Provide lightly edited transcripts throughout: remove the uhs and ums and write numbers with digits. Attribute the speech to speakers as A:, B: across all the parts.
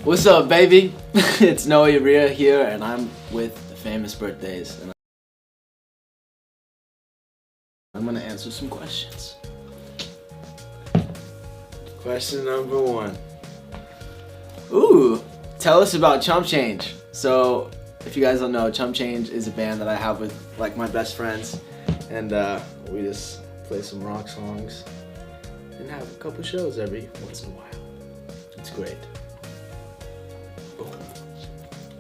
A: What's up, baby? It's Noah Urea here, and I'm with the famous birthdays, and I'm gonna answer some questions. Question number 1. Ooh, tell us about Chump Change. So, if you guys don't know, Chump Change is a band that I have with like my best friends, and we just play some rock songs and have a couple shows every once in a while. It's great.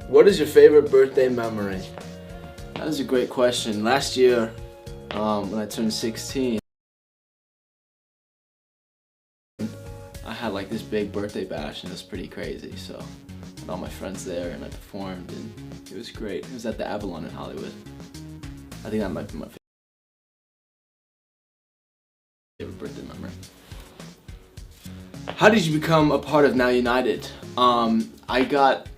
A: What is your favorite birthday memory? That is a great question. Last year, when I turned 16, I had like this big birthday bash, and it was pretty crazy. So I had all my friends there, and I performed, and it was great. It was at the Avalon in Hollywood. I think that might be my favorite birthday memory. How did you become a part of Now United? I got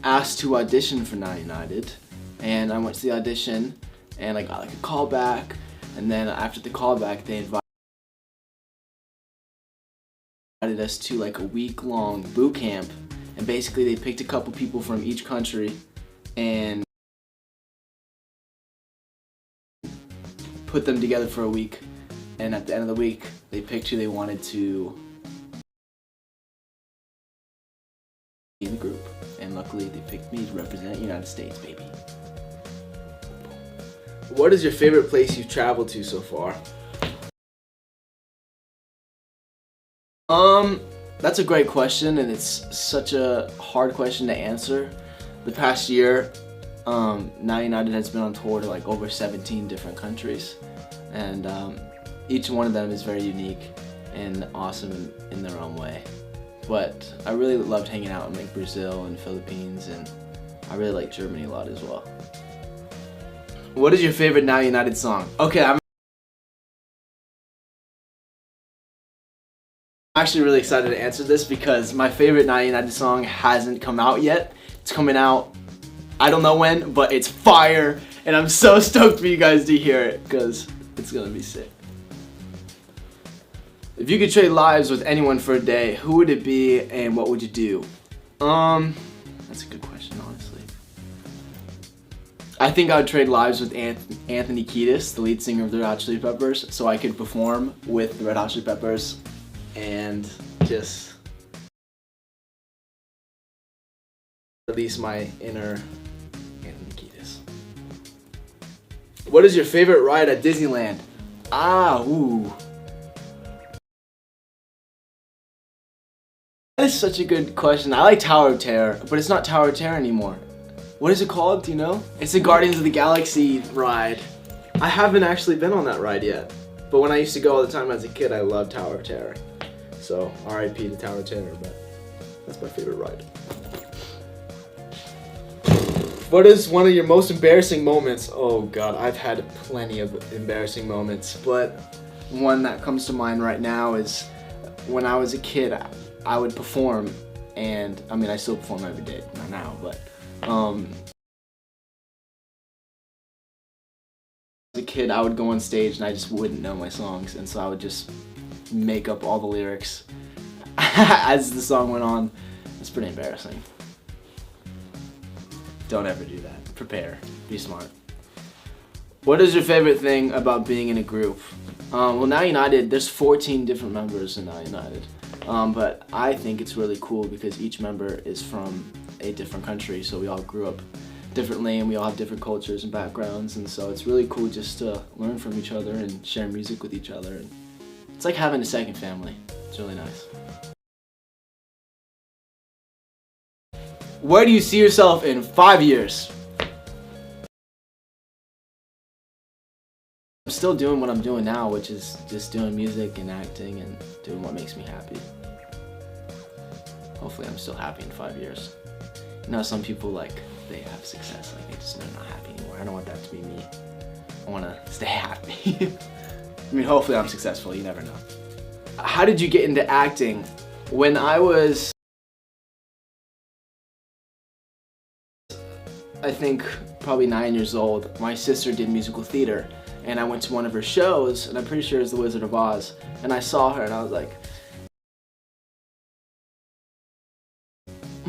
A: asked to audition for Now United, and I went to the audition, and I got like a call back, and then after the call back, they invited us to like a week-long boot camp, and basically they picked a couple people from each country and put them together for a week, and at the end of the week, they picked who they wanted to in the group, and luckily they picked me to represent the United States, baby. What is your favorite place you've traveled to so far? That's a great question, and it's such a hard question to answer. The past year, Now United has been on tour to like over 17 different countries, and each one of them is very unique and awesome in their own way. But I really loved hanging out in like Brazil and Philippines, and I really like Germany a lot as well. What is your favorite Now United song? Okay, I'm actually really excited to answer this because my favorite Now United song hasn't come out yet. It's coming out, I don't know when, but it's fire, and I'm so stoked for you guys to hear it because it's gonna be sick. If you could trade lives with anyone for a day, who would it be and what would you do? That's a good question, honestly. I think I would trade lives with Anthony Kiedis, the lead singer of the Red Hot Chili Peppers, so I could perform with the Red Hot Chili Peppers and just release my inner Anthony Kiedis. What is your favorite ride at Disneyland? That is such a good question. I like Tower of Terror, but it's not Tower of Terror anymore. What is it called? Do you know? It's the Guardians of the Galaxy ride. I haven't actually been on that ride yet, but when I used to go all the time as a kid, I loved Tower of Terror. So R.I.P. to Tower of Terror, but that's my favorite ride. What is one of your most embarrassing moments? Oh God, I've had plenty of embarrassing moments, but one that comes to mind right now is when I was a kid. I would perform, and I mean I still perform every day, not now, but as a kid I would go on stage and I just wouldn't know my songs, and so I would just make up all the lyrics as the song went on. It's pretty embarrassing. Don't ever do that. Prepare. Be smart. What is your favorite thing about being in a group? Well, Now United, there's 14 different members in Now United. But I think it's really cool because each member is from a different country, so we all grew up differently and we all have different cultures and backgrounds, and so it's really cool just to learn from each other and share music with each other. And it's like having a second family. It's really nice. Where do you see yourself in 5 years? I'm still doing what I'm doing now, which is just doing music and acting and doing what makes me happy. Hopefully I'm still happy in 5 years. You know, some people like, they have success, like they're not happy anymore. I don't want that to be me. I want to stay happy. I mean, hopefully I'm successful, you never know. How did you get into acting? When I was, I think, probably 9 years old, my sister did musical theater, and I went to one of her shows, and I'm pretty sure it was The Wizard of Oz, and I saw her and I was like,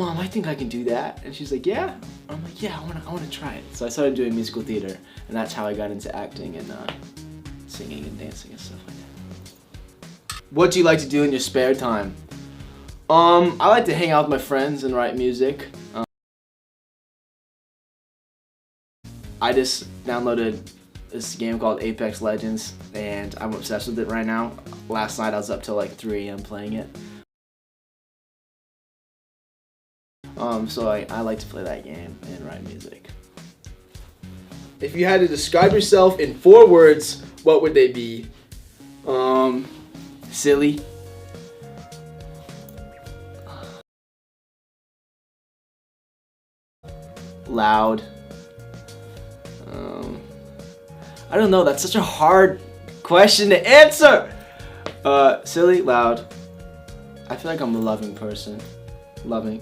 A: Mom, I think I can do that. And she's like, yeah? I'm like, yeah, I wanna try it. So I started doing musical theater, and that's how I got into acting and singing and dancing and stuff like that. What do you like to do in your spare time? I like to hang out with my friends and write music. I just downloaded this game called Apex Legends, and I'm obsessed with it right now. Last night I was up till like 3 a.m. playing it. So I like to play that game and write music. If you had to describe yourself in 4 words, what would they be? Silly. Loud. I don't know, that's such a hard question to answer! Silly, loud. I feel like I'm a loving person. Loving.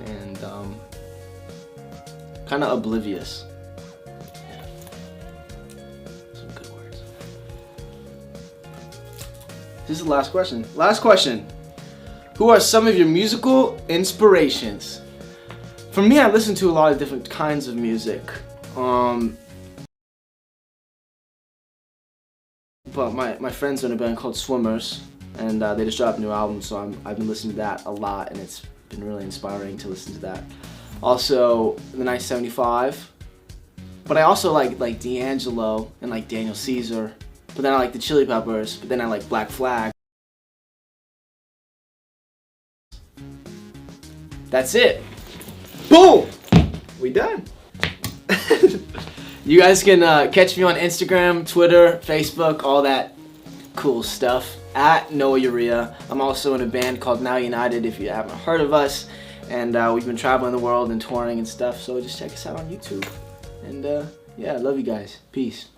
A: And, kind of oblivious. Yeah. Some good words. This is the last question. Last question. Who are some of your musical inspirations? For me, I listen to a lot of different kinds of music. But my friends are in a band called Swimmers, and they just dropped a new album, so I've been listening to that a lot, and it's been really inspiring to listen to that. Also, the 1975. But I also like D'Angelo and like Daniel Caesar. But then I like the Chili Peppers. But then I like Black Flag. That's it. Boom! We done. You guys can catch me on Instagram, Twitter, Facebook, all that cool stuff at Noah Urea. I'm also in a band called Now United if you haven't heard of us. And we've been traveling the world and touring and stuff, so just check us out on YouTube. And yeah, I love you guys. Peace.